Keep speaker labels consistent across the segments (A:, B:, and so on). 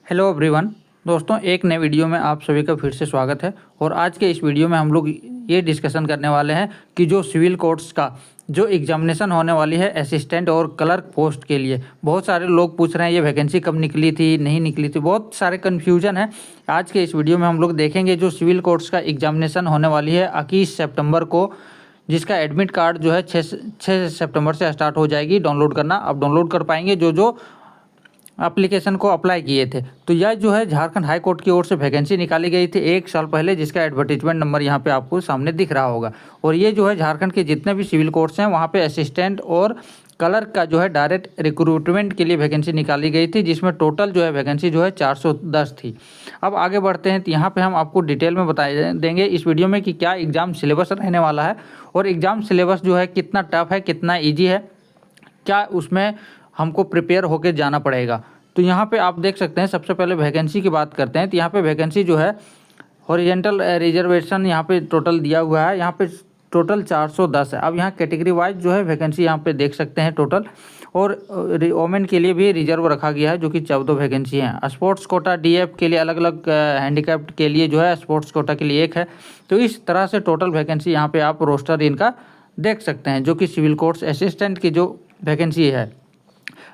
A: Hello everyone. दोस्तों, एक नए वीडियो में आप सभी का फिर से स्वागत है। और आज के इस वीडियो में हम लोग ये डिस्कशन करने वाले हैं कि जो सिविल कोर्ट्स का जो एग्जामिनेशन होने वाली है असिस्टेंट और क्लर्क पोस्ट के लिए, बहुत सारे लोग पूछ रहे हैं ये वैकेंसी कब निकली थी, नहीं निकली थी, बहुत सारे कन्फ्यूजन है। आज के इस वीडियो में हम लोग देखेंगे जो सिविल कोर्ट्स का एग्जामिनेशन होने वाली है 21 सितंबर को, जिसका एडमिट कार्ड जो है 6 सितंबर से स्टार्ट हो जाएगी डाउनलोड करना। आप डाउनलोड कर पाएंगे जो जो एप्लीकेशन को अप्लाई किए थे। तो यह जो है झारखंड हाई कोर्ट की ओर से वैकेंसी निकाली गई थी 1 साल पहले, जिसका एडवर्टीजमेंट नंबर यहाँ पे आपको सामने दिख रहा होगा। और ये जो है झारखंड के जितने भी सिविल कोर्ट्स हैं वहाँ पे असिस्टेंट और क्लर्क का जो है डायरेक्ट रिक्रूटमेंट के लिए वैकेंसी निकाली गई थी, जिसमें टोटल जो है वैकेंसी जो है 410 थी। अब आगे बढ़ते हैं तो यहाँ पे हम आपको डिटेल में बता देंगे इस वीडियो में कि क्या एग्ज़ाम सिलेबस रहने वाला है और एग्ज़ाम सिलेबस जो है कितना टफ है, कितना ईजी है, क्या उसमें हमको प्रिपेयर होकर जाना पड़ेगा। तो यहाँ पे आप देख सकते हैं, सबसे पहले वैकेंसी की बात करते हैं। तो यहाँ पे वैकेंसी जो है हॉरिजेंटल रिजर्वेशन यहाँ पे टोटल दिया हुआ है, यहाँ पे टोटल 410 है। अब यहाँ कैटेगरी वाइज जो है वैकेंसी यहाँ पे देख सकते हैं टोटल। और वोमेन के लिए भी रिजर्व रखा गया है जो कि 14 वैकेंसी हैं। स्पोर्ट्स कोटा डीएफ के लिए अलग अलग, हैंडीकैप्ड के लिए जो है स्पोर्ट्स कोटा के लिए एक है। तो इस तरह से टोटल वैकेंसी यहाँ पे आप रोस्टर इनका देख सकते हैं, जो कि सिविल कोर्ट्स असिस्टेंट की जो वैकेंसी है।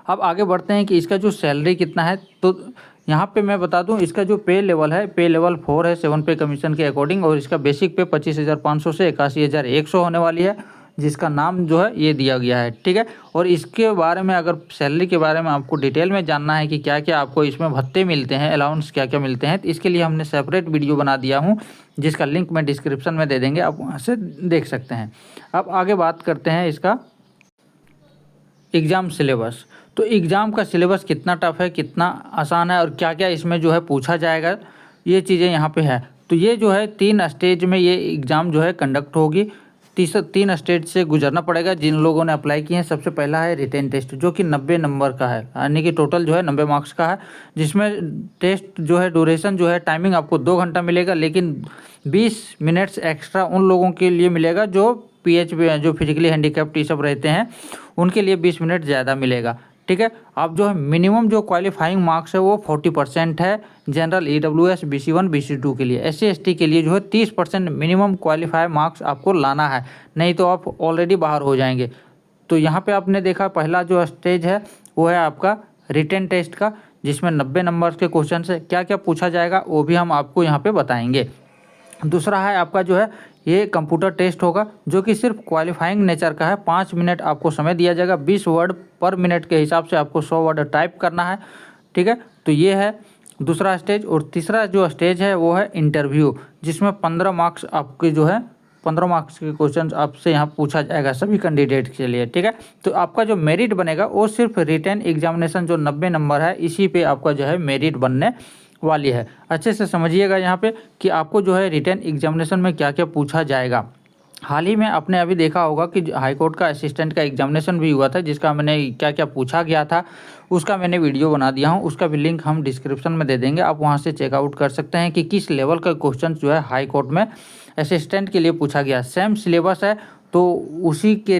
A: अब आगे बढ़ते हैं कि इसका जो सैलरी कितना है। तो यहाँ पे मैं बता दूं, इसका जो पे लेवल है, पे लेवल 4 है 7 पे कमीशन के अकॉर्डिंग। और इसका बेसिक पे 25,500 से 81,100 होने वाली है, जिसका नाम जो है ये दिया गया है। ठीक है। और इसके बारे में अगर सैलरी के बारे में आपको डिटेल में जानना है कि क्या क्या आपको इसमें भत्ते मिलते हैं, अलाउंस क्या क्या मिलते हैं, तो इसके लिए हमने सेपरेट वीडियो बना दिया हूँ, जिसका लिंक मैं डिस्क्रिप्शन में दे देंगे, आप वहाँ से देख सकते हैं। अब आगे बात करते हैं इसका एग्ज़ाम सिलेबस। तो एग्ज़ाम का सिलेबस कितना टफ है, कितना आसान है और क्या क्या इसमें जो है पूछा जाएगा, ये चीज़ें यहाँ पे है। तो ये जो है 3 स्टेज में ये एग्ज़ाम जो है कंडक्ट होगी। 3 स्टेज से गुजरना पड़ेगा जिन लोगों ने अप्लाई किए हैं। सबसे पहला है रिटेन टेस्ट, जो कि 90 नंबर का है, यानी कि टोटल जो है 90 मार्क्स का है, जिसमें टेस्ट जो है ड्यूरेशन जो है टाइमिंग आपको 2 घंटा मिलेगा, लेकिन 20 मिनट्स एक्स्ट्रा उन लोगों के लिए मिलेगा जो जो फिजिकली हैंडीकैप्ड ये सब रहते हैं, उनके लिए 20 मिनट ज़्यादा मिलेगा। ठीक है। अब जो है मिनिमम जो क्वालिफाइंग मार्क्स है वो 40% है जनरल, EWS, BC1, BC2 के लिए। SC ST के लिए जो है 30% मिनिमम क्वालिफाई मार्क्स आपको लाना है, नहीं तो आप ऑलरेडी बाहर हो जाएंगे। तो यहाँ पे आपने देखा पहला जो स्टेज है वो है आपका रिटेन टेस्ट का, जिसमें 90 नंबर के क्वेश्चन से क्या क्या पूछा जाएगा वो भी हम आपको यहाँ पे बताएंगे। दूसरा है आपका जो है ये कंप्यूटर टेस्ट होगा, जो कि सिर्फ क्वालिफाइंग नेचर का है। 5 मिनट आपको समय दिया जाएगा, 20 वर्ड पर मिनट के हिसाब से आपको 100 वर्ड टाइप करना है। ठीक है। तो ये है दूसरा स्टेज। और तीसरा जो स्टेज है वो है इंटरव्यू, जिसमें 15 मार्क्स आपके जो है 15 मार्क्स के क्वेश्चन आपसे यहाँ पूछा जाएगा सभी कैंडिडेट के लिए। ठीक है। तो आपका जो मेरिट बनेगा वो सिर्फ रिटन एग्जामिनेशन जो 90 नंबर है इसी पे आपका जो है मेरिट बनने वाली है। अच्छे से समझिएगा यहाँ पे कि आपको जो है रिटन एग्जामिनेशन में क्या क्या पूछा जाएगा। हाल ही में आपने अभी देखा होगा कि हाई कोर्ट का असिस्टेंट का एग्जामिनेशन भी हुआ था, जिसका मैंने क्या क्या पूछा गया था उसका मैंने वीडियो बना दिया हूँ, उसका भी लिंक हम डिस्क्रिप्शन में दे देंगे, आप वहाँ से चेकआउट कर सकते हैं कि किस लेवल का क्वेश्चन जो है हाई कोर्ट में असिस्टेंट के लिए पूछा गया। सेम सिलेबस है तो उसी के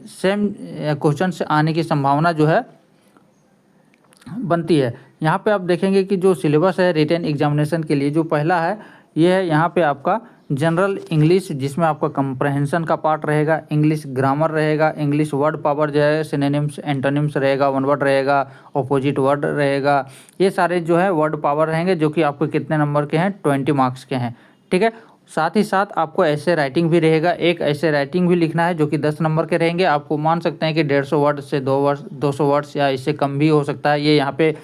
A: सेम क्वेश्चन से आने की संभावना जो है बनती है। यहाँ पे आप देखेंगे कि जो सिलेबस है रिटन एग्जामिनेशन के लिए, जो पहला है ये है यहाँ पे आपका जनरल इंग्लिश, जिसमें आपका कंप्रहेंशन का पार्ट रहेगा, इंग्लिश ग्रामर रहेगा, इंग्लिश वर्ड पावर जो है सिनोनिम्स एंटोनिम्स रहेगा, वन वर्ड रहेगा, ऑपोजिट वर्ड रहेगा, ये सारे जो है वर्ड पावर रहेंगे, जो कि आपको कितने नंबर के हैं, 20 मार्क्स के हैं। ठीक है। साथ ही साथ आपको ऐसे राइटिंग भी रहेगा, एक ऐसे राइटिंग भी लिखना है जो कि 10 नंबर के रहेंगे। आपको मान सकते हैं कि 150 वर्ड से 200 वर्ड्स या इससे कम भी हो सकता है। ये यहाँ पे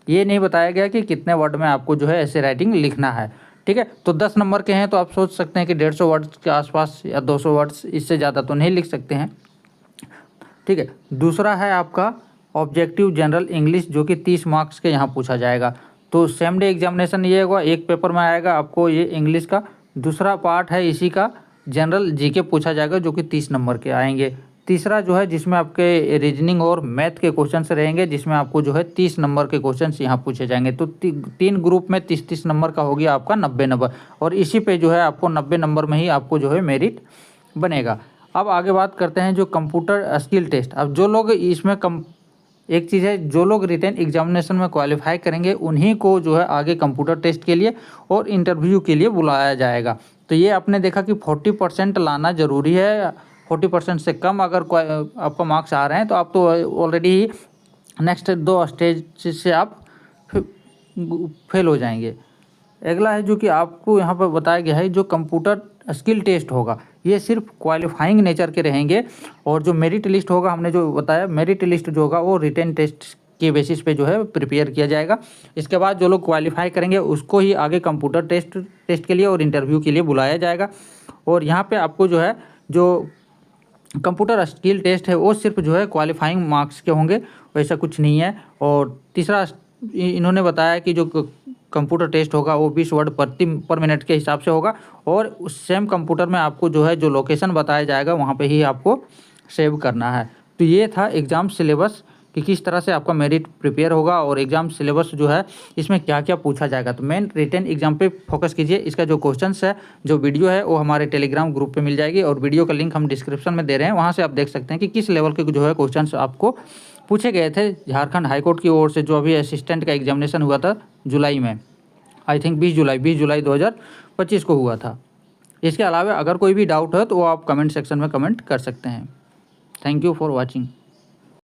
A: ये नहीं बताया गया कि कितने वर्ड में आपको जो है ऐसे राइटिंग लिखना है। ठीक है। तो 10 नंबर के हैं तो आप सोच सकते हैं कि 150 वर्ड्स के आसपास या 200 वर्ड्स, इससे ज़्यादा तो नहीं लिख सकते हैं। ठीक है। दूसरा है आपका ऑब्जेक्टिव जनरल इंग्लिश, जो कि 30 मार्क्स के यहाँ पूछा जाएगा। तो सेम डे एग्जामिनेशन ये होगा, एक पेपर में आएगा आपको ये इंग्लिश का। दूसरा पार्ट है इसी का जनरल जीके पूछा जाएगा, जो कि 30 नंबर के आएंगे। तीसरा जो है जिसमें आपके रीजनिंग और मैथ के क्वेश्चंस रहेंगे, जिसमें आपको जो है 30 नंबर के क्वेश्चंस यहाँ पूछे जाएंगे। तो 3 ग्रुप में 30-30 नंबर का हो गया आपका 90 नंबर, और इसी पे जो है आपको 90 नंबर में ही आपको जो है मेरिट बनेगा। अब आगे बात करते हैं जो कंप्यूटर स्किल टेस्ट। अब जो लोग इसमें एक चीज़ है, जो लोग रिटेन एग्जामिनेशन में क्वालिफाई करेंगे उन्हीं को जो है आगे कंप्यूटर टेस्ट के लिए और इंटरव्यू के लिए बुलाया जाएगा। तो ये आपने देखा कि 40% लाना ज़रूरी है। 40% से कम अगर आपका मार्क्स आ रहे हैं तो आप तो ऑलरेडी ही नेक्स्ट 2 स्टेज से आप फेल हो जाएंगे। अगला है जो कि आपको यहाँ पर बताया गया है, जो कंप्यूटर स्किल टेस्ट होगा ये सिर्फ क्वालिफाइंग नेचर के रहेंगे, और जो मेरिट लिस्ट होगा हमने जो बताया, मेरिट लिस्ट जो होगा वो रिटेन टेस्ट के बेसिस पे जो है प्रिपेयर किया जाएगा। इसके बाद जो लोग क्वालिफाई करेंगे उसको ही आगे कंप्यूटर टेस्ट के लिए और इंटरव्यू के लिए बुलाया जाएगा। और यहाँ पे आपको जो है जो कंप्यूटर स्किल टेस्ट है वो सिर्फ जो है क्वालिफाइंग मार्क्स के होंगे, वैसा कुछ नहीं है। और तीसरा इन्होंने बताया कि जो कंप्यूटर टेस्ट होगा वो 20 वर्ड पर मिनट के हिसाब से होगा, और उस सेम कंप्यूटर में आपको जो है जो लोकेशन बताया जाएगा वहाँ पे ही आपको सेव करना है। तो ये था एग्ज़ाम सिलेबस कि किस तरह से आपका मेरिट प्रिपेयर होगा और एग्ज़ाम सिलेबस जो है इसमें क्या क्या पूछा जाएगा। तो मेन रिटेन एग्जाम पे फोकस कीजिए। इसका जो क्वेश्चंस है, जो वीडियो है वो हमारे टेलीग्राम ग्रुप पे मिल जाएगी, और वीडियो का लिंक हम डिस्क्रिप्शन में दे रहे हैं, वहाँ से आप देख सकते हैं कि किस लेवल के जो है क्वेश्चंस आपको पूछे गए थे झारखंड हाईकोर्ट की ओर से, जो अभी असिस्टेंट का एग्जामिनेशन हुआ था जुलाई में, आई थिंक 20 जुलाई 2025 को हुआ था। इसके अलावा अगर कोई भी डाउट है तो वो आप कमेंट सेक्शन में कमेंट कर सकते हैं। Thank you for watching.